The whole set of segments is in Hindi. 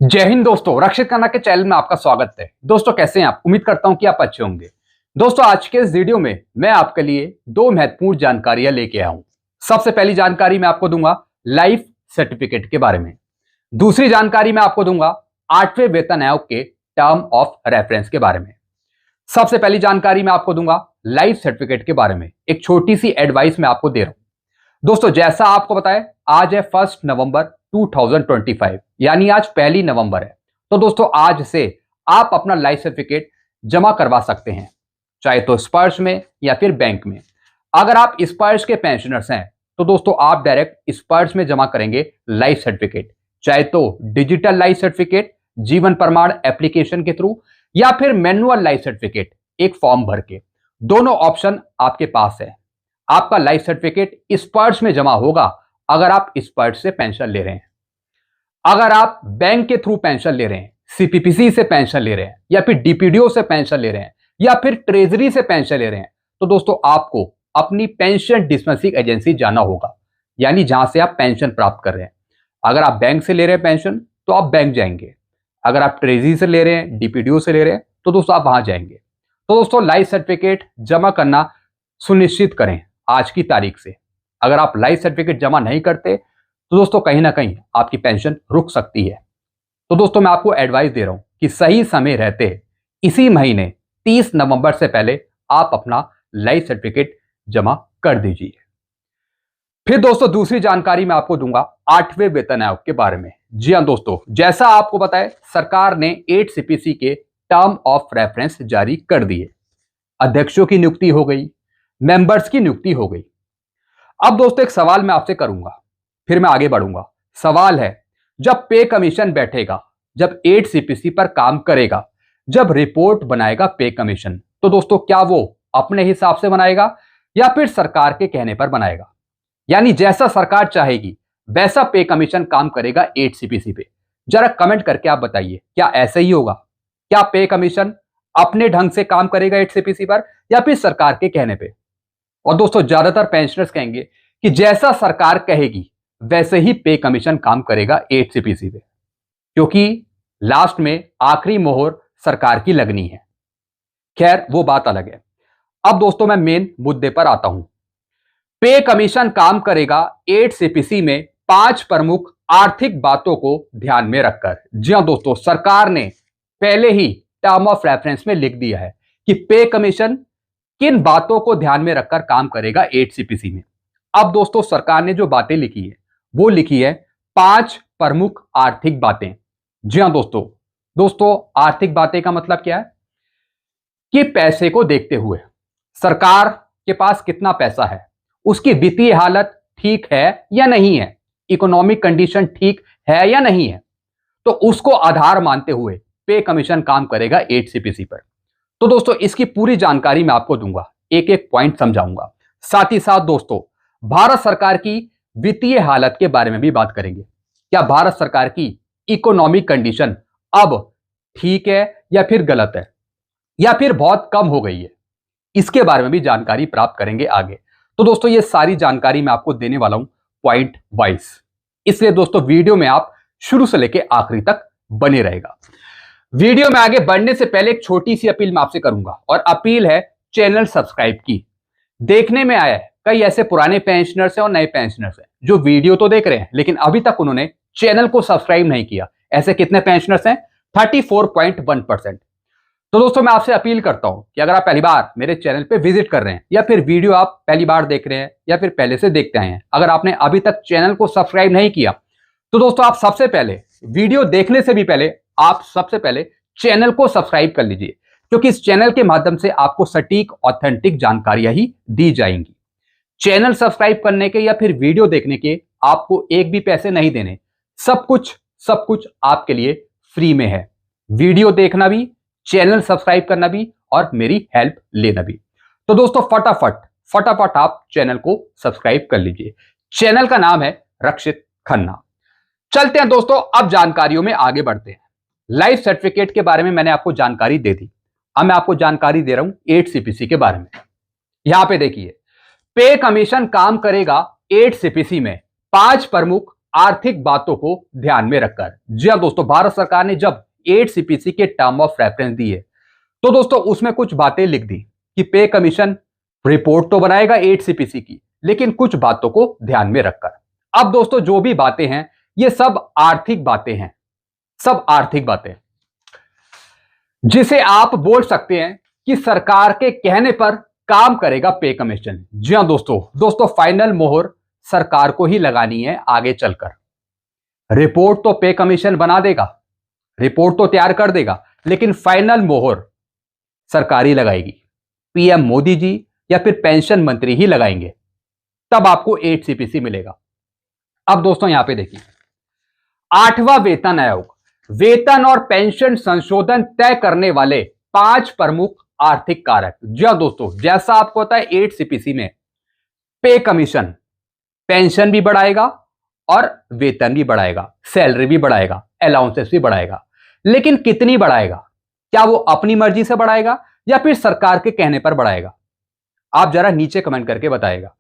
जय हिंद दोस्तों, रक्षित खन्ना के चैनल में आपका स्वागत है। दोस्तों कैसे हैं आप? उम्मीद करता हूं कि आप अच्छे होंगे। दोस्तों आज के इस वीडियो में मैं आपके लिए दो महत्वपूर्ण जानकारियां लेके आया हूं। सबसे पहली जानकारी मैं आपको दूंगा लाइफ सर्टिफिकेट के बारे में। दूसरी जानकारी मैं आपको दूंगा 8वें वेतन आयोग के टर्म ऑफ रेफरेंस के बारे में। सबसे पहली जानकारी मैं आपको दूंगा लाइफ सर्टिफिकेट के बारे में। एक छोटी सी एडवाइस मैं आपको दे रहा हूं। दोस्तों जैसा आपको बताया, आज है 1 नवंबर 2025, यानी आज 1 नवंबर है। तो दोस्तों आज से आप अपना लाइफ सर्टिफिकेट जमा करवा सकते हैं, चाहे तो स्पर्श में या फिर बैंक में। अगर आप स्पर्श के पेंशनर्स हैं तो दोस्तों आप डायरेक्ट स्पर्श में जमा करेंगे लाइफ सर्टिफिकेट, चाहे तो डिजिटल लाइफ सर्टिफिकेट जीवन प्रमाण एप्लीकेशन के थ्रू या फिर मैनुअल लाइफ सर्टिफिकेट एक फॉर्म भर के। दोनों ऑप्शन आपके पास है। आपका लाइफ सर्टिफिकेट स्पर्श में जमा होगा अगर आप स्पर्श से पेंशन ले रहे हैं। अगर आप बैंक के थ्रू पेंशन ले रहे हैं, सीपीपीसी से पेंशन ले रहे हैं या फिर डीपीडीओ से पेंशन ले रहे हैं या फिर ट्रेजरी से पेंशन ले रहे हैं, तो दोस्तों आपको अपनी पेंशन डिस्पेंसिंग एजेंसी जाना होगा, यानी जहां से आप पेंशन प्राप्त कर रहे हैं। अगर आप बैंक से ले रहे हैं पेंशन तो आप बैंक जाएंगे। अगर आप ट्रेजरी से ले रहे हैं, डीपीडीओ से ले रहे हैं, तो दोस्तों आप वहां जाएंगे। तो दोस्तों लाइफ सर्टिफिकेट जमा करना सुनिश्चित करें आज की तारीख से। अगर आप लाइफ सर्टिफिकेट जमा नहीं करते तो दोस्तों कहीं ना कहीं आपकी पेंशन रुक सकती है। तो दोस्तों मैं आपको एडवाइस दे रहा हूं कि सही समय रहते इसी महीने 30 नवंबर से पहले आप अपना लाइफ सर्टिफिकेट जमा कर दीजिए। फिर दोस्तों दूसरी जानकारी मैं आपको दूंगा 8वें वेतन आयोग के बारे में। जी हां दोस्तों, जैसा आपको बताया सरकार ने 8 सीपीसी के टर्म ऑफ रेफरेंस जारी कर दिए। अध्यक्षों की नियुक्ति हो गई, मेंबर्स की नियुक्ति हो गई। अब दोस्तों एक सवाल मैं आपसे करूंगा, फिर मैं आगे बढ़ूंगा। सवाल है, जब पे कमीशन बैठेगा, जब 8 सीपीसी पर काम करेगा, जब रिपोर्ट बनाएगा पे कमीशन, तो दोस्तों क्या वो अपने हिसाब से बनाएगा या फिर सरकार के कहने पर बनाएगा? यानी जैसा सरकार चाहेगी वैसा पे कमीशन काम करेगा 8 सीपीसी पे। जरा कमेंट करके आप बताइए, क्या ऐसा ही होगा? क्या पे कमीशन अपने ढंग से काम करेगा 8 सीपीसी पर या फिर सरकार के कहने पे? और दोस्तों ज्यादातर पेंशनर्स कहेंगे कि जैसा सरकार कहेगी वैसे ही पे कमीशन काम करेगा 8 सीपीसी पे, क्योंकि लास्ट में आखिरी मोहर सरकार की लगनी है। खैर वो बात अलग है। अब दोस्तों मैं मेन मुद्दे पर आता हूं। पे कमीशन काम करेगा 8 सीपीसी में 5 प्रमुख आर्थिक बातों को ध्यान में रखकर। जी हां दोस्तों, सरकार ने पहले ही टर्म ऑफ रेफरेंस में लिख दिया है कि पे कमीशन किन बातों को ध्यान में रखकर काम करेगा 8 सीपीसी में। अब दोस्तों सरकार ने जो बातें लिखी है वो लिखी है 5 प्रमुख आर्थिक बातें। जी हां दोस्तों आर्थिक बातें का मतलब क्या है कि पैसे को देखते हुए सरकार के पास कितना पैसा है, उसकी वित्तीय हालत ठीक है या नहीं है, इकोनॉमिक कंडीशन ठीक है या नहीं है, तो उसको आधार मानते हुए पे कमीशन काम करेगा 8 सीपीसी पर। तो दोस्तों इसकी पूरी जानकारी मैं आपको दूंगा, एक एक पॉइंट समझाऊंगा। साथ ही साथ दोस्तों भारत सरकार की वित्तीय हालत के बारे में भी बात करेंगे। क्या भारत सरकार की इकोनॉमिक कंडीशन अब ठीक है या फिर गलत है या फिर बहुत कम हो गई है, इसके बारे में भी जानकारी प्राप्त करेंगे आगे। तो दोस्तों ये सारी जानकारी मैं आपको देने वाला हूं पॉइंट वाइज, इसलिए दोस्तों वीडियो में आप शुरू से लेकर आखिरी तक बने रहेगा। वीडियो में आगे बढ़ने से पहले एक छोटी सी अपील मैं आपसे करूंगा, और अपील है चैनल सब्सक्राइब की। देखने में आया है कई ऐसे पुराने पेंशनर्स हैं और नए पेंशनर्स हैं जो वीडियो तो देख रहे हैं लेकिन अभी तक उन्होंने चैनल को सब्सक्राइब नहीं किया। ऐसे कितने पेंशनर्स हैं? 34.1%। तो दोस्तों मैं आपसे अपील करता हूं कि अगर आप पहली बार मेरे चैनल पे विजिट कर रहे हैं या फिर वीडियो आप पहली बार देख रहे हैं या फिर पहले से देखते आए हैं, अगर आपने अभी तक चैनल को सब्सक्राइब नहीं किया तो दोस्तों आप सबसे पहले वीडियो देखने से भी पहले आप सबसे पहले चैनल को सब्सक्राइब कर लीजिए, क्योंकि इस चैनल के माध्यम से आपको सटीक ऑथेंटिक जानकारियां ही दी जाएंगी। चैनल सब्सक्राइब करने के या फिर वीडियो देखने के आपको एक भी पैसे नहीं देने, सब कुछ आपके लिए फ्री में है। वीडियो देखना भी, चैनल सब्सक्राइब करना भी और मेरी हेल्प लेना भी। तो दोस्तों फटाफट आप चैनल को सब्सक्राइब कर लीजिए। चैनल का नाम है रक्षित खन्ना। चलते हैं दोस्तों, अब जानकारियों में आगे बढ़ते हैं। लाइफ सर्टिफिकेट के बारे में मैंने आपको जानकारी दे दी, अब मैं आपको जानकारी दे रहा हूं 8 सीपीसी के बारे में। यहां पे देखिए, पे कमीशन काम करेगा 8 सीपीसी में 5 प्रमुख आर्थिक बातों को ध्यान में रखकर। जी हाँ दोस्तों, भारत सरकार ने जब 8 सीपीसी के टर्म ऑफ रेफरेंस दी है तो दोस्तों उसमें कुछ बातें लिख दी कि पे कमीशन रिपोर्ट तो बनाएगा 8 सीपीसी की, लेकिन कुछ बातों को ध्यान में रखकर। अब दोस्तों जो भी बातें हैं ये सब आर्थिक बातें हैं, सब आर्थिक बातें, जिसे आप बोल सकते हैं कि सरकार के कहने पर काम करेगा पे कमीशन। जी हां दोस्तों फाइनल मोहर सरकार को ही लगानी है आगे चलकर। रिपोर्ट तो पे कमीशन बना देगा, रिपोर्ट तो तैयार कर देगा, लेकिन फाइनल मोहर सरकार ही लगाएगी। पीएम मोदी जी या फिर पेंशन मंत्री ही लगाएंगे, तब आपको 8 सीपीसी मिलेगा। अब दोस्तों यहां पे देखिए, 8वां वेतन आयोग वेतन और पेंशन संशोधन तय करने वाले 5 प्रमुख आर्थिक कारक। जी हां दोस्तों, जैसा आपको पता है 8 सीपीसी में पे कमीशन पेंशन भी बढ़ाएगा और वेतन भी बढ़ाएगा, सैलरी भी बढ़ाएगा, अलाउंसेस भी बढ़ाएगा, लेकिन कितनी बढ़ाएगा? क्या वो अपनी मर्जी से बढ़ाएगा या फिर सरकार के कहने पर बढ़ाएगा? आप जरा नीचे कमेंट करके बताइएगा।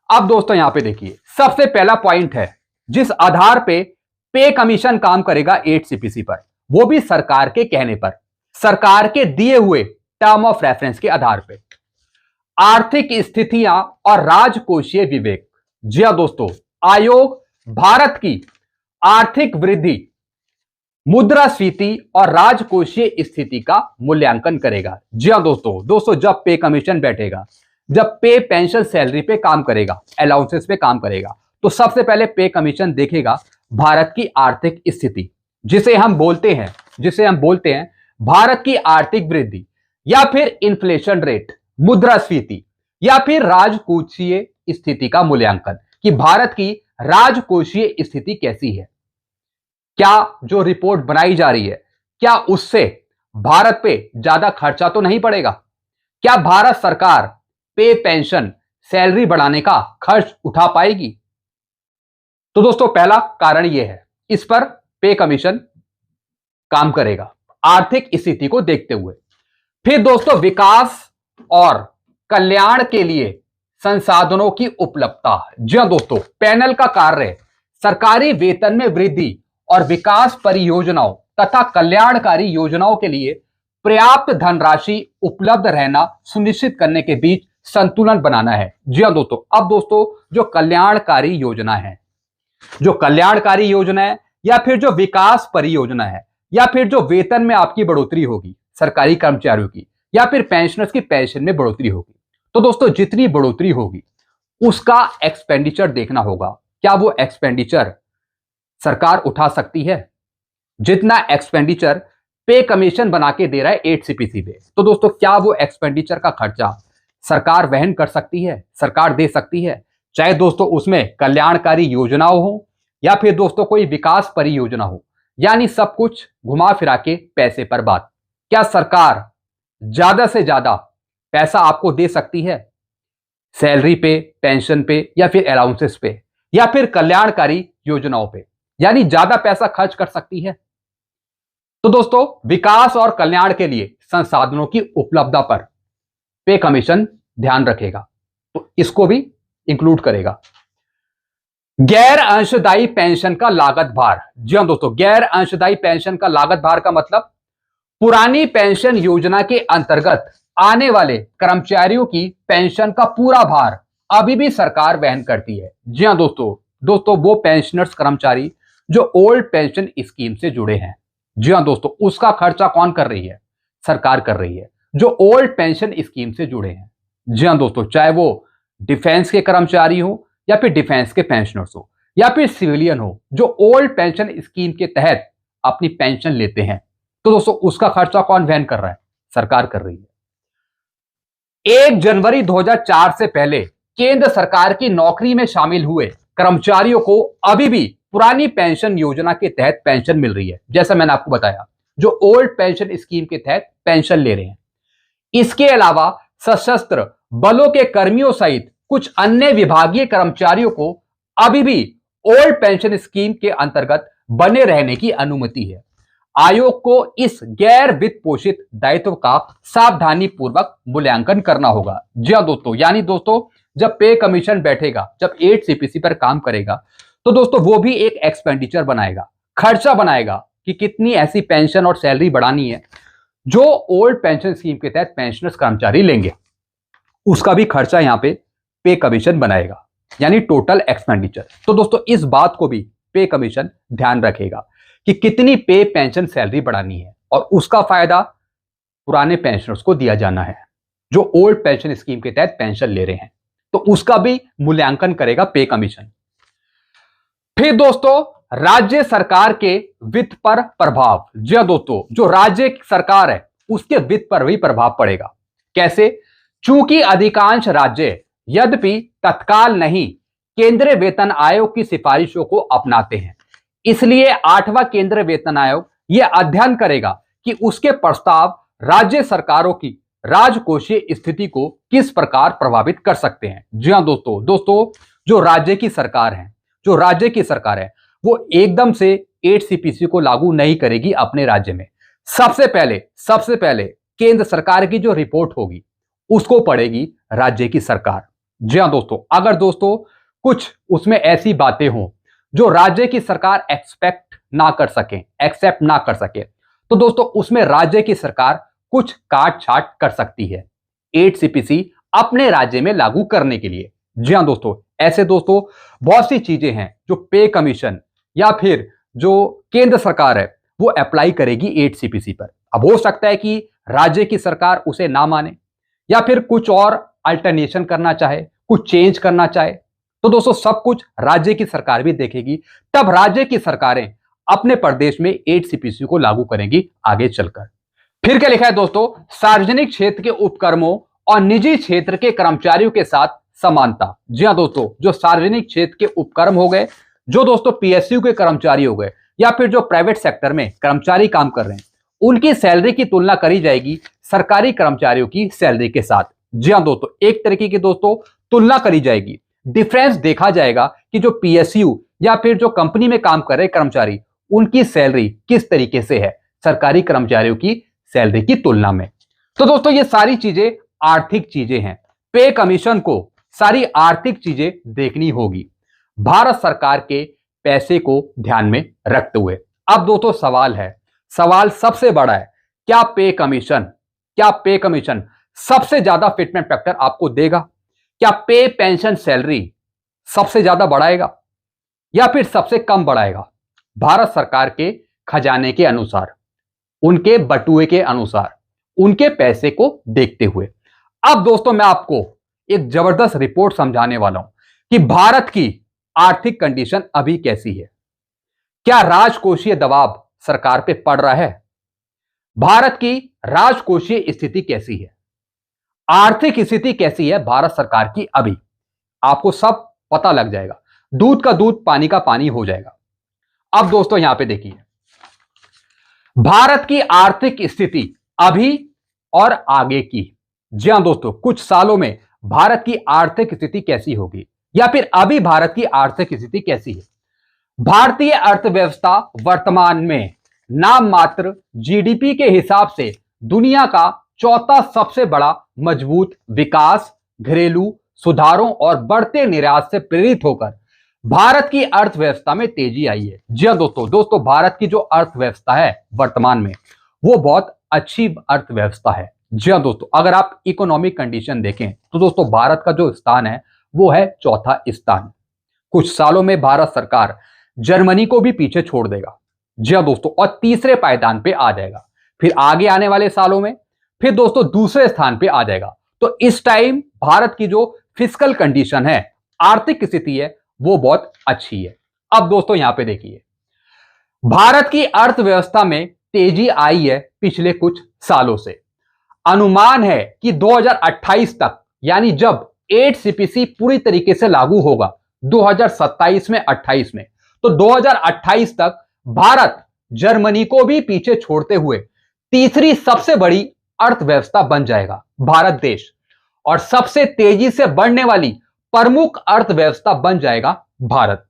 अब दोस्तों यहां पे देखिए, सबसे पहला पॉइंट है जिस आधार पे कमीशन काम करेगा 8 सीपीसी पर, वो भी सरकार के कहने पर, सरकार के दिए हुए टर्म ऑफ रेफरेंस के आधार पे। आर्थिक स्थितियां और राजकोषीय विवेक। जी हां दोस्तों, आयोग भारत की आर्थिक वृद्धि, मुद्रास्फीति और राजकोषीय स्थिति का मूल्यांकन करेगा। जी हां दोस्तों जब पे कमीशन बैठेगा, जब पे पेंशन सैलरी पे काम करेगा, अलाउंसेस पे काम करेगा, तो सबसे पहले पे कमीशन देखेगा भारत की आर्थिक स्थिति, जिसे हम बोलते हैं भारत की आर्थिक वृद्धि या फिर इन्फ्लेशन रेट, मुद्रास्फीति या फिर राजकोषीय स्थिति का मूल्यांकन, कि भारत की राजकोषीय स्थिति कैसी है। क्या जो रिपोर्ट बनाई जा रही है, क्या उससे भारत पे ज्यादा खर्चा तो नहीं पड़ेगा? क्या भारत सरकार पे पेंशन सैलरी बढ़ाने का खर्च उठा पाएगी? तो दोस्तों पहला कारण यह है, इस पर पे कमीशन काम करेगा आर्थिक स्थिति को देखते हुए। फिर दोस्तों विकास और कल्याण के लिए संसाधनों की उपलब्धता। जी हां दोस्तों, पैनल का कार्य सरकारी वेतन में वृद्धि और विकास परियोजनाओं तथा कल्याणकारी योजनाओं के लिए पर्याप्त धनराशि उपलब्ध रहना सुनिश्चित करने के बीच संतुलन बनाना है। जी हां दोस्तों, अब दोस्तों जो कल्याणकारी योजना है, या फिर जो विकास परियोजना है, या फिर जो वेतन में आपकी बढ़ोतरी होगी सरकारी कर्मचारियों की, या फिर पेंशनर्स की पेंशन में बढ़ोतरी होगी, तो दोस्तों जितनी बढ़ोतरी होगी उसका एक्सपेंडिचर देखना होगा। क्या वो एक्सपेंडिचर सरकार उठा सकती है? जितना एक्सपेंडिचर पे कमीशन बना के दे रहा है 8 सीपीसी पे, तो दोस्तों क्या वो एक्सपेंडिचर का खर्चा सरकार वहन कर सकती है, सरकार दे सकती है? चाहे दोस्तों उसमें कल्याणकारी योजनाओं हो या फिर दोस्तों कोई विकास परियोजना हो, यानी सब कुछ घुमा फिरा के पैसे पर बात। क्या सरकार ज्यादा से ज्यादा पैसा आपको दे सकती है सैलरी पे, पेंशन पे, या फिर अलाउंसेस पे, या फिर कल्याणकारी योजनाओं पे, यानी ज्यादा पैसा खर्च कर सकती है? तो दोस्तों विकास और कल्याण के लिए संसाधनों की उपलब्धता पर पे कमीशन ध्यान रखेगा, तो इसको भी इंक्लूड करेगा। गैर अंशदायी पेंशन का लागत भार। जी हां दोस्तों, गैर अंशदायी पेंशन का लागत भार का मतलब पुरानी पेंशन योजना के अंतर्गत आने वाले कर्मचारियों की पेंशन का पूरा भार अभी भी सरकार वहन करती है। जी हां दोस्तों वो पेंशनर्स कर्मचारी जो ओल्ड पेंशन स्कीम से जुड़े हैं, जी हां दोस्तों उसका खर्चा कौन कर रही है? सरकार कर रही है, जो ओल्ड पेंशन स्कीम से जुड़े हैं। जी हां दोस्तों, चाहे वो डिफेंस के कर्मचारी हो या फिर डिफेंस के पेंशनर्स हो या फिर सिविलियन हो, जो ओल्ड पेंशन स्कीम के तहत अपनी पेंशन लेते हैं, तो दोस्तों उसका खर्चा कौन वहन कर रहा है? सरकार कर रही है। 1 जनवरी 2004 से पहले केंद्र सरकार की नौकरी में शामिल हुए कर्मचारियों को अभी भी पुरानी पेंशन योजना के तहत पेंशन मिल रही है, जैसा मैंने आपको बताया, जो ओल्ड पेंशन स्कीम के तहत पेंशन ले रहे हैं। इसके अलावा सशस्त्र बलों के कर्मियों सहित कुछ अन्य विभागीय कर्मचारियों को अभी भी ओल्ड पेंशन स्कीम के अंतर्गत बने रहने की अनुमति है। आयोग को इस गैर वित्त पोषित दायित्व का सावधानी पूर्वक मूल्यांकन करना होगा। जी हां दोस्तों, यानी दोस्तों जब पे कमीशन बैठेगा, जब 8 सीपीसी पर काम करेगा, तो दोस्तों वो भी एक एक्सपेंडिचर बनाएगा, खर्चा बनाएगा कि कितनी ऐसी पेंशन और सैलरी बढ़ानी है जो ओल्ड पेंशन स्कीम के तहत पेंशनर्स कर्मचारी लेंगे, उसका भी खर्चा यहां पे कमीशन बनाएगा, यानी टोटल एक्सपेंडिचर। तो दोस्तों इस बात को भी पे कमीशन ध्यान रखेगा कि कितनी पे पेंशन सैलरी बढ़ानी है, और उसका फायदा पुराने पेंशनर्स को दिया जाना है जो ओल्ड पेंशन स्कीम के तहत पेंशन ले रहे हैं, तो उसका भी मूल्यांकन करेगा पे कमीशन। फिर दोस्तों राज्य सरकार के वित्त पर प्रभाव। जी हां दोस्तों, जो राज्य सरकार है उसके वित्त पर भी प्रभाव पड़ेगा। कैसे? चूंकि अधिकांश राज्य यद्यपि तत्काल नहीं केंद्रीय वेतन आयोग की सिफारिशों को अपनाते हैं, इसलिए 8वां केंद्रीय वेतन आयोग यह अध्ययन करेगा कि उसके प्रस्ताव राज्य सरकारों की राजकोषीय स्थिति को किस प्रकार प्रभावित कर सकते हैं। जी हां दोस्तों, जो राज्य की सरकार है वो एकदम से 8 CPC को लागू नहीं करेगी अपने राज्य में। सबसे पहले केंद्र सरकार की जो रिपोर्ट होगी उसको पढ़ेगी राज्य की सरकार। जी हां दोस्तों, अगर दोस्तों कुछ उसमें ऐसी बातें हों जो राज्य की सरकार एक्सेप्ट ना कर सके, तो दोस्तों उसमें राज्य की सरकार कुछ काट छाट कर सकती है 8 CPC अपने राज्य में लागू करने के लिए। जी हां दोस्तों, ऐसे दोस्तों बहुत सी चीजें हैं जो पे कमीशन या फिर जो केंद्र सरकार है वो अप्लाई करेगी 8 CPC पर। अब हो सकता है कि राज्य की सरकार उसे ना माने या फिर कुछ और अल्टरनेशन करना चाहे, कुछ चेंज करना चाहे, तो दोस्तों सब कुछ राज्य की सरकार भी देखेगी, तब राज्य की सरकारें अपने प्रदेश में 8 CPC को लागू करेंगी आगे चलकर। फिर क्या लिखा है दोस्तों? सार्वजनिक क्षेत्र के उपक्रमों और निजी क्षेत्र के कर्मचारियों के साथ समानता। जी हां दोस्तों, जो सार्वजनिक क्षेत्र के उपक्रम हो गए, जो दोस्तों PSU के कर्मचारी हो गए या फिर जो प्राइवेट सेक्टर में कर्मचारी काम कर रहे हैं, उनकी सैलरी की तुलना करी जाएगी सरकारी कर्मचारियों की सैलरी के साथ। जी हां दोस्तों, एक तरीके की दोस्तों तुलना करी जाएगी, डिफरेंस देखा जाएगा कि जो PSU या फिर जो कंपनी में काम कर रहे कर्मचारी उनकी सैलरी किस तरीके से है सरकारी कर्मचारियों की सैलरी की तुलना में। तो दोस्तों ये सारी चीजें आर्थिक चीजें हैं, पे कमीशन को सारी आर्थिक चीजें देखनी होगी भारत सरकार के पैसे को ध्यान में रखते हुए। अब दोस्तों सवाल सबसे बड़ा है, क्या पे कमीशन सबसे ज्यादा फिटमेंट फैक्टर आपको देगा? क्या पे पेंशन सैलरी सबसे ज्यादा बढ़ाएगा या फिर सबसे कम बढ़ाएगा? भारत सरकार के खजाने के अनुसार, उनके बटुए के अनुसार, उनके पैसे को देखते हुए। अब दोस्तों मैं आपको एक जबरदस्त रिपोर्ट समझाने वाला हूं कि भारत की आर्थिक कंडीशन अभी कैसी है। क्या राजकोषीय दबाव सरकार पे पड़ रहा है? भारत की राजकोषीय स्थिति कैसी है? आर्थिक स्थिति कैसी है भारत सरकार की? अभी आपको सब पता लग जाएगा, दूध का दूध पानी का पानी हो जाएगा। अब दोस्तों यहां पे देखिए भारत की आर्थिक स्थिति अभी और आगे की। जी हां दोस्तों, कुछ सालों में भारत की आर्थिक स्थिति कैसी होगी या फिर अभी भारत की आर्थिक स्थिति कैसी है? भारतीय अर्थव्यवस्था वर्तमान में नाम मात्र GDP के हिसाब से दुनिया का चौथा सबसे बड़ा मजबूत विकास, घरेलू सुधारों और बढ़ते निर्यात से प्रेरित होकर भारत की अर्थव्यवस्था में तेजी आई है। जी हां दोस्तों भारत की जो अर्थव्यवस्था है वर्तमान में वो बहुत अच्छी अर्थव्यवस्था है। जी हां दोस्तों, अगर आप इकोनॉमिक कंडीशन देखें तो दोस्तों भारत का जो स्थान है वो है चौथा स्थान। कुछ सालों में भारत सरकार जर्मनी को भी पीछे छोड़ देगा। जी हां दोस्तों, और तीसरे पायदान पे आ जाएगा। फिर आगे आने वाले सालों में फिर दोस्तों दूसरे स्थान पे आ जाएगा। तो इस टाइम भारत की जो फिस्कल कंडीशन है, आर्थिक स्थिति है, वो बहुत अच्छी है। अब दोस्तों यहां पे देखिए भारत की अर्थव्यवस्था में तेजी आई है पिछले कुछ सालों से। अनुमान है कि 2028 तक, यानी जब 8 CPC पूरी तरीके से लागू होगा 2027 में 28 में, तो 2028 तक भारत जर्मनी को भी पीछे छोड़ते हुए तीसरी सबसे बड़ी अर्थव्यवस्था बन जाएगा भारत देश, और सबसे तेजी से बढ़ने वाली प्रमुख अर्थव्यवस्था बन जाएगा भारत।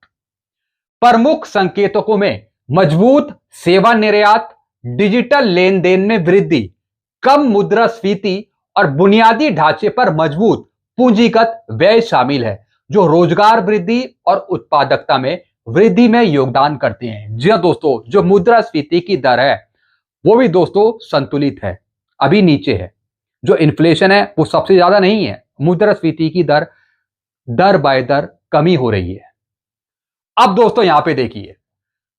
प्रमुख संकेतकों में मजबूत सेवा निर्यात, डिजिटल लेन देन में वृद्धि, कम मुद्रास्फीति और बुनियादी ढांचे पर मजबूत पूंजीगत व्यय शामिल है, जो रोजगार वृद्धि और उत्पादकता में वृद्धि में योगदान करते हैं। जी हाँ दोस्तों, जो मुद्रास्फीति की दर है वो भी दोस्तों संतुलित है, अभी नीचे है। जो इन्फ्लेशन है वो सबसे ज्यादा नहीं है, मुद्रास्फीति की दर दर बाय दर कमी हो रही है। अब दोस्तों यहां पे देखिए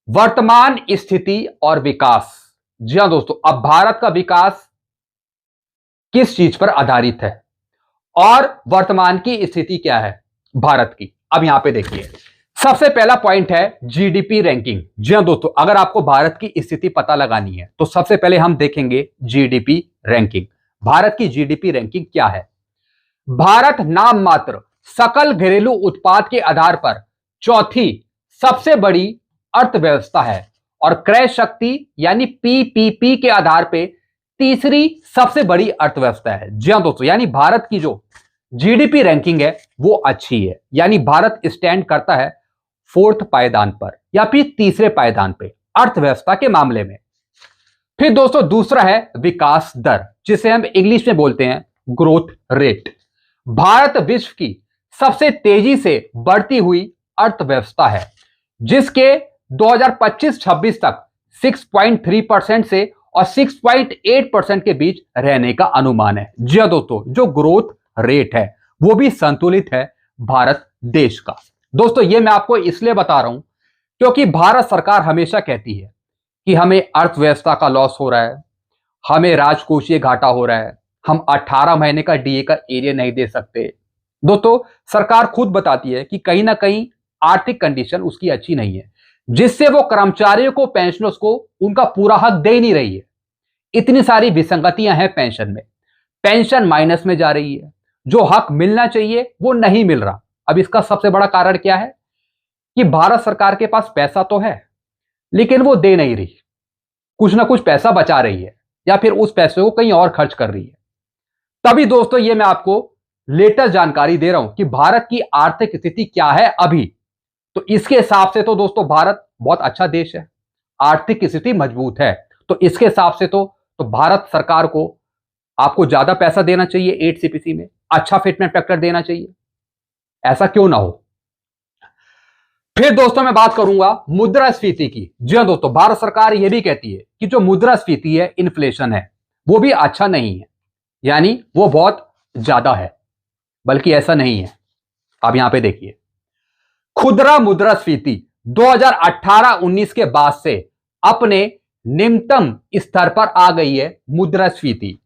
वर्तमान स्थिति और विकास। जी हाँ दोस्तों, अब भारत का विकास किस चीज पर आधारित है और वर्तमान की स्थिति क्या है भारत की। अब यहां पे देखिए सबसे पहला पॉइंट है जीडीपी रैंकिंग। जी हाँ दोस्तों, अगर आपको भारत की स्थिति पता लगानी है तो सबसे पहले हम देखेंगे जीडीपी रैंकिंग। भारत की जीडीपी रैंकिंग क्या है। भारत नाम मात्र सकल घरेलू उत्पाद के आधार पर चौथी सबसे बड़ी अर्थव्यवस्था है और क्रय शक्ति यानी पीपीपी के आधार पर तीसरी सबसे बड़ी अर्थव्यवस्था है। जी हाँ दोस्तों, यानी भारत की जो जीडीपी रैंकिंग है वो अच्छी है, यानी भारत स्टैंड करता है फोर्थ पायदान पर या फिर तीसरे पायदान पे अर्थव्यवस्था के मामले में। फिर दोस्तों दूसरा है विकास दर, जिसे हम इंग्लिश में बोलते हैं ग्रोथ रेट। भारत विश्व की सबसे तेजी से बढ़ती हुई अर्थव्यवस्था है, जिसके 2025-26 तक 6.3% से और 6.8% के बीच रहने का अनुमान है। जी हाँ दोस्तों, जो ग्रोथ रेट है वो भी संतुलित है भारत देश का। दोस्तों ये मैं आपको इसलिए बता रहा हूं क्योंकि भारत सरकार हमेशा कहती है कि हमें अर्थव्यवस्था का लॉस हो रहा है, हमें राजकोषीय घाटा हो रहा है, हम 18 महीने का डीए का एरिया नहीं दे सकते। दोस्तों सरकार खुद बताती है कि कहीं ना कहीं आर्थिक कंडीशन उसकी अच्छी नहीं है, जिससे वो कर्मचारियों को, पेंशनर्स को उनका पूरा हक दे नहीं रही है। इतनी सारी विसंगतियां हैं पेंशन में, पेंशन माइनस में जा रही है, जो हक मिलना चाहिए वो नहीं मिल रहा। अब इसका सबसे बड़ा कारण क्या है कि भारत सरकार के पास पैसा तो है लेकिन वो दे नहीं रही, कुछ ना कुछ पैसा बचा रही है या फिर उस पैसे को कहीं और खर्च कर रही है। तभी दोस्तों ये मैं आपको लेटेस्ट जानकारी दे रहा हूं कि भारत की आर्थिक स्थिति क्या है अभी। तो इसके हिसाब से तो दोस्तों भारत बहुत अच्छा देश है, आर्थिक स्थिति मजबूत है। तो इसके हिसाब से तो भारत सरकार को आपको ज्यादा पैसा देना चाहिए 8CPC में, अच्छा फिटमेंट फैक्टर देना चाहिए, ऐसा क्यों ना हो। फिर दोस्तों मैं बात करूंगा मुद्रास्फीति की। जी हां दोस्तों, भारत सरकार यह भी कहती है कि जो मुद्रास्फीति है, इन्फ्लेशन है, वो भी अच्छा नहीं है, यानी वो बहुत ज्यादा है, बल्कि ऐसा नहीं है। अब यहां पे देखिए खुदरा मुद्रास्फीति 2018-19 के बाद से अपने निम्नतम स्तर पर आ गई है मुद्रास्फीति,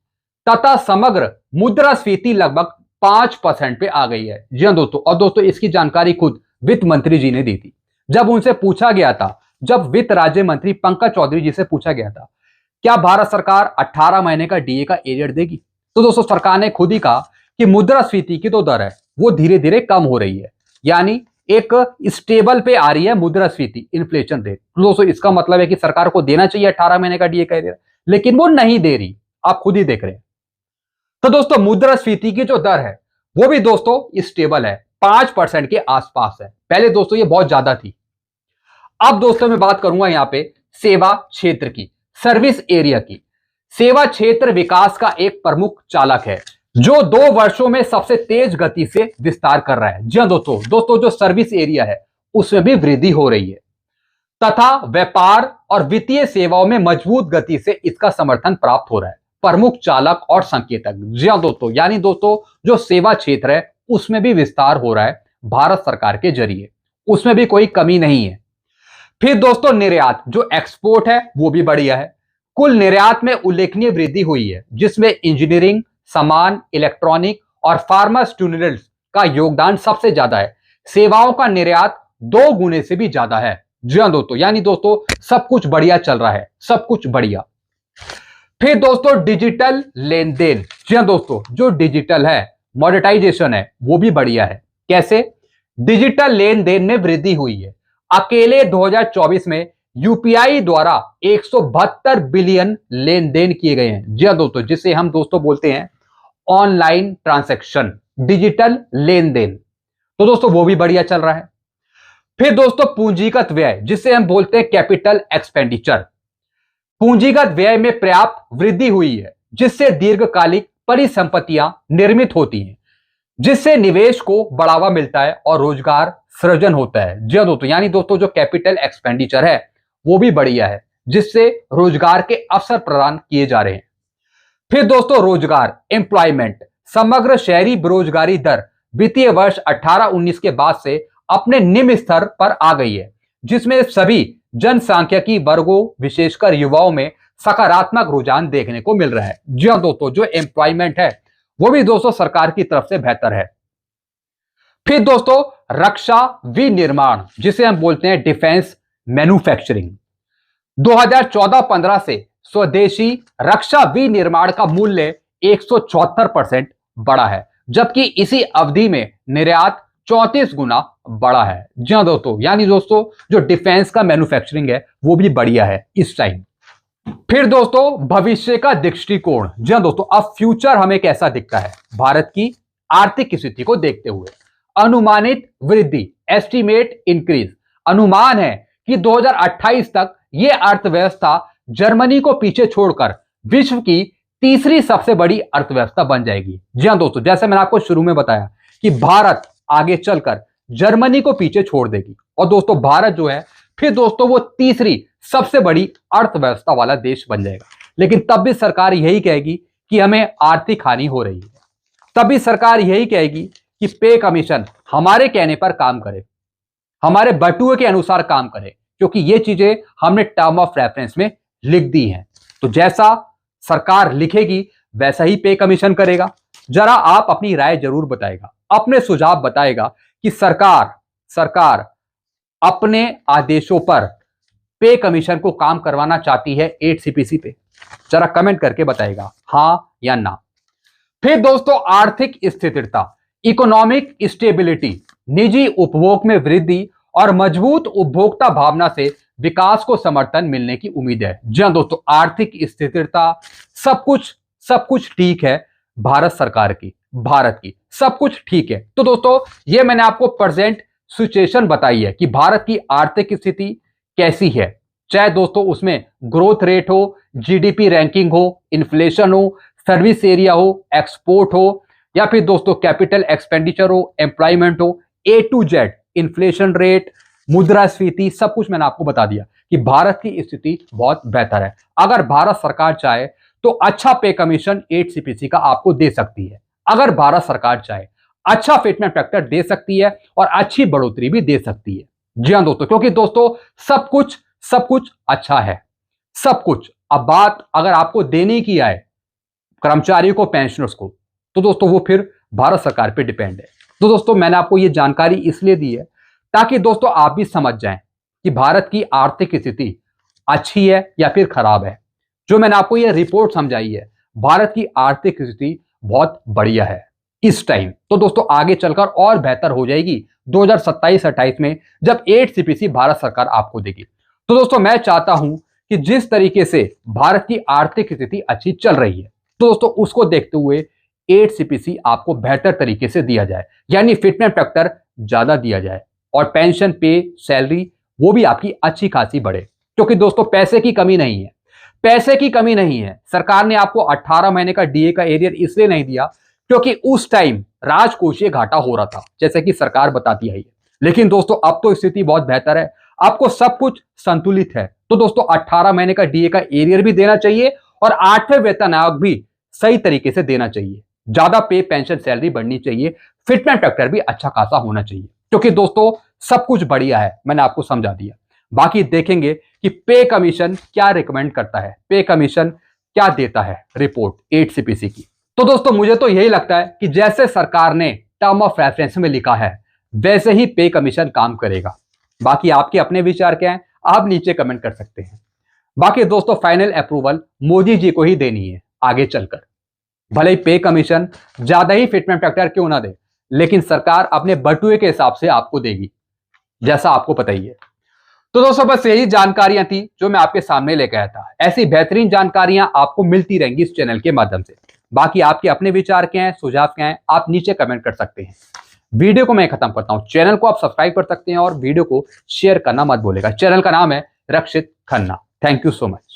तथा समग्र मुद्रास्फीति लगभग 5% पे आ गई है। जी हां दोस्तों, और दोस्तों इसकी जानकारी खुद वित्त मंत्री जी ने दी थी। जब उनसे पूछा गया था, जब वित्त राज्य मंत्री पंकज चौधरी जी से पूछा गया था क्या भारत सरकार 18 महीने का डीए का एरियर देगी, तो दोस्तों सरकार ने खुद ही कहा कि मुद्रास्फीति की तो दर है वो धीरे धीरे कम हो रही है, यानी एक स्टेबल पे आ रही है मुद्रास्फीति, इन्फ्लेशन रेट। तो दोस्तों इसका मतलब है कि सरकार को देना चाहिए 18 महीने का डीए का एरियर, लेकिन वो नहीं दे रही, आप खुद ही देख रहे हैं। तो दोस्तों मुद्रास्फीति की जो दर है वो भी दोस्तों स्टेबल है, 5% के आसपास है। पहले दोस्तों ये बहुत ज्यादा थी। अब दोस्तों मैं बात करूंगा यहां पे सेवा क्षेत्र की, सर्विस एरिया की। सेवा क्षेत्र विकास का एक प्रमुख चालक है जो 2 वर्षों में सबसे तेज गति से विस्तार कर रहा है। जी हां दोस्तों जो सर्विस एरिया है उसमें भी वृद्धि हो रही है तथा व्यापार और वित्तीय सेवाओं में मजबूत गति से इसका समर्थन प्राप्त हो रहा है। प्रमुख चालक और संकेतक, जी हां दोस्तों, यानी दोस्तों जो सेवा क्षेत्र है उसमें भी विस्तार हो रहा है भारत सरकार के जरिए, उसमें भी कोई कमी नहीं है। फिर दोस्तों निर्यात, जो एक्सपोर्ट है वो भी बढ़िया है। कुल निर्यात में उल्लेखनीय वृद्धि हुई है, जिसमें इंजीनियरिंग सामान, इलेक्ट्रॉनिक और फार्मास्यूटिकल्स का योगदान सबसे ज्यादा है। सेवाओं का निर्यात 2 गुने से भी ज्यादा है। जी हां दोस्तों, यानी दोस्तों सब कुछ बढ़िया चल रहा है, सब कुछ बढ़िया। फिर दोस्तों डिजिटल लेन देन, जी हां दोस्तों जो डिजिटल है, मॉनेटाइजेशन है, वो भी बढ़िया है। कैसे? डिजिटल लेन देन में वृद्धि हुई है। अकेले 2024 में यूपीआई द्वारा 172 बिलियन लेन देन किए गए हैं। जी हां दोस्तों, जिसे हम दोस्तों बोलते हैं ऑनलाइन ट्रांजैक्शन, डिजिटल लेन देन। तो दोस्तों वो भी बढ़िया चल रहा है। फिर दोस्तों पूंजीगत व्यय, जिसे हम बोलते हैं कैपिटल एक्सपेंडिचर, पूंजीगत व्यय में पर्याप्त वृद्धि हुई है, जिससे दीर्घकालिक परिसंपत्तियां निर्मित होती हैं, जिससे निवेश को बढ़ावा मिलता है और रोजगार सृजन होता है। जी हाँ दोस्तों, यानी दोस्तों जो कैपिटल एक्सपेंडिचर है वो भी बढ़िया है, जिससे रोजगार के अवसर प्रदान किए जा रहे हैं। फिर दोस्तों रोजगार, एम्प्लॉयमेंट, समग्र शहरी बेरोजगारी दर वित्तीय वर्ष 18-19 के बाद से अपने निम्न स्तर पर आ गई है, जिसमें सभी जनसांख्यिकी वर्गों विशेषकर युवाओं में सकारात्मक रुझान देखने को मिल रहा है। जी हाँ दोस्तों, जो एम्प्लॉयमेंट है वो भी दोस्तों सरकार की तरफ से बेहतर है। फिर दोस्तों रक्षा विनिर्माण, जिसे हम बोलते हैं डिफेंस मैन्युफैक्चरिंग, 2014-15 से स्वदेशी रक्षा विनिर्माण का मूल्य 174% बढ़ा है, जबकि इसी अवधि में निर्यात 34 गुना बढ़ा है। जी हाँ दोस्तों, यानी दोस्तों जो डिफेंस का मैन्युफैक्चरिंग है वो भी बढ़िया है इस टाइम। फिर दोस्तों भविष्य का दृष्टिकोण, जी हाँ दोस्तों, अब फ्यूचर हमें कैसा दिखता है भारत की आर्थिक स्थिति को देखते हुए। अनुमानित वृद्धि, एस्टीमेट इंक्रीज, अनुमान है कि 2028 तक यह अर्थव्यवस्था जर्मनी को पीछे छोड़कर विश्व की तीसरी सबसे बड़ी अर्थव्यवस्था बन जाएगी। जी हाँ दोस्तों, जैसे मैंने आपको शुरू में बताया कि भारत आगे चलकर जर्मनी को पीछे छोड़ देगी और दोस्तों भारत जो है फिर दोस्तों वो तीसरी सबसे बड़ी अर्थव्यवस्था वाला देश बन जाएगा। लेकिन तब भी सरकार यही कहेगी कि हमें आर्थिक हानि हो रही है, तब भी सरकार यही कहेगी कि पे कमीशन हमारे कहने पर काम करे, हमारे बटुए के अनुसार काम करे, क्योंकि ये चीजें हमने टर्म ऑफ रेफरेंस में लिख दी हैं। तो जैसा सरकार लिखेगी वैसा ही पे कमीशन करेगा। जरा आप अपनी राय जरूर बताएगा, अपने सुझाव बताएगा कि सरकार अपने आदेशों पर पे कमीशन को काम करवाना चाहती है 8CPC पे। जरा कमेंट करके बताएगा हां या ना। फिर दोस्तों आर्थिक स्थिरता, इकोनॉमिक स्टेबिलिटी, निजी उपभोग में वृद्धि और मजबूत उपभोक्ता भावना से विकास को समर्थन मिलने की उम्मीद है। जी हाँ दोस्तों, आर्थिक स्थिरता, सब कुछ ठीक है भारत सरकार की, भारत की सब कुछ ठीक है। तो दोस्तों ये मैंने आपको प्रेजेंट सिचुएशन बताई है कि भारत की आर्थिक स्थिति कैसी है, चाहे दोस्तों उसमें ग्रोथ रेट हो, जीडीपी रैंकिंग हो, इन्फ्लेशन हो, सर्विस एरिया हो, एक्सपोर्ट हो, या फिर दोस्तों कैपिटल एक्सपेंडिचर हो, एम्प्लॉयमेंट हो, A to Z, inflation rate, मुद्रास्फीति, सब कुछ मैंने आपको बता दिया कि भारत की स्थिति बहुत बेहतर है। अगर भारत सरकार चाहे तो अच्छा पे कमीशन 8CPC का आपको दे सकती है। अगर भारत सरकार चाहे अच्छा फिटमेंट फैक्टर दे सकती है और अच्छी बढ़ोतरी भी दे सकती है। जी हाँ दोस्तों, क्योंकि दोस्तों सब कुछ अच्छा है, सब कुछ। अब बात अगर आपको देने की आए कर्मचारियों को, पेंशनर्स को, तो दोस्तों वो फिर भारत सरकार पे डिपेंड है। तो दोस्तों मैंने आपको ये जानकारी इसलिए दी है ताकि दोस्तों आप भी समझ जाएं कि भारत की आर्थिक स्थिति अच्छी है या फिर खराब है। जो मैंने आपको ये रिपोर्ट समझाई है, भारत की आर्थिक स्थिति बहुत बढ़िया है इस टाइम। तो दोस्तों आगे चलकर और बेहतर हो जाएगी 2027-28 में, जब 8CPC भारत सरकार आपको देगी। तो दोस्तों मैं चाहता हूं कि जिस तरीके से भारत की आर्थिक स्थिति अच्छी चल रही है, तो दोस्तों उसको देखते हुए 8CPC आपको बेहतर तरीके से दिया जाए, यानी फिटमेंट फैक्टर ज्यादा दिया जाए और पेंशन, पे, सैलरी वो भी आपकी अच्छी खासी बढ़े। क्योंकि दोस्तों पैसे की कमी नहीं है, पैसे की कमी नहीं है। सरकार ने आपको 18 महीने का डीए का एरियर इसलिए नहीं दिया क्योंकि उस टाइम राजकोषीय घाटा हो रहा था, जैसे कि सरकार बताती है। लेकिन दोस्तों अब तो स्थिति बहुत बेहतर है, आपको सब कुछ संतुलित है। तो दोस्तों 18 महीने का डीए का एरियर भी देना चाहिए और 8वें वेतन आयोग भी सही तरीके से देना चाहिए। ज्यादा पे, पेंशन, सैलरी बढ़नी चाहिए, फिटमेंट फैक्टर भी अच्छा खासा होना चाहिए, क्योंकि दोस्तों सब कुछ बढ़िया है, मैंने आपको समझा दिया। बाकी देखेंगे कि पे कमीशन क्या रिकमेंड करता है, पे कमीशन क्या देता है रिपोर्ट 8CPC की। तो दोस्तों मुझे तो यही लगता है कि जैसे सरकार ने टर्म ऑफ रेफरेंस में लिखा है वैसे ही पे कमीशन काम करेगा। बाकी आपके अपने विचार क्या है, आप नीचे कमेंट कर सकते हैं। बाकी दोस्तों फाइनल अप्रूवल मोदी जी को ही देनी है आगे चलकर। भले ही पे कमीशन ज्यादा ही फिटमेंट फैक्टर क्यों ना दे, लेकिन सरकार अपने बटुए के हिसाब से आपको देगी, जैसा आपको पता ही है। तो दोस्तों बस यही जानकारियां थी जो मैं आपके सामने लेकर आया था। ऐसी बेहतरीन जानकारियां आपको मिलती रहेंगी इस चैनल के माध्यम से। बाकी आपके अपने विचार क्या हैं, सुझाव क्या हैं, आप नीचे कमेंट कर सकते हैं। वीडियो को मैं खत्म करता हूं। चैनल को आप सब्सक्राइब कर सकते हैं और वीडियो को शेयर करना मत भूलिएगा। चैनल का नाम है Rakshit Khanna. Thank you so much.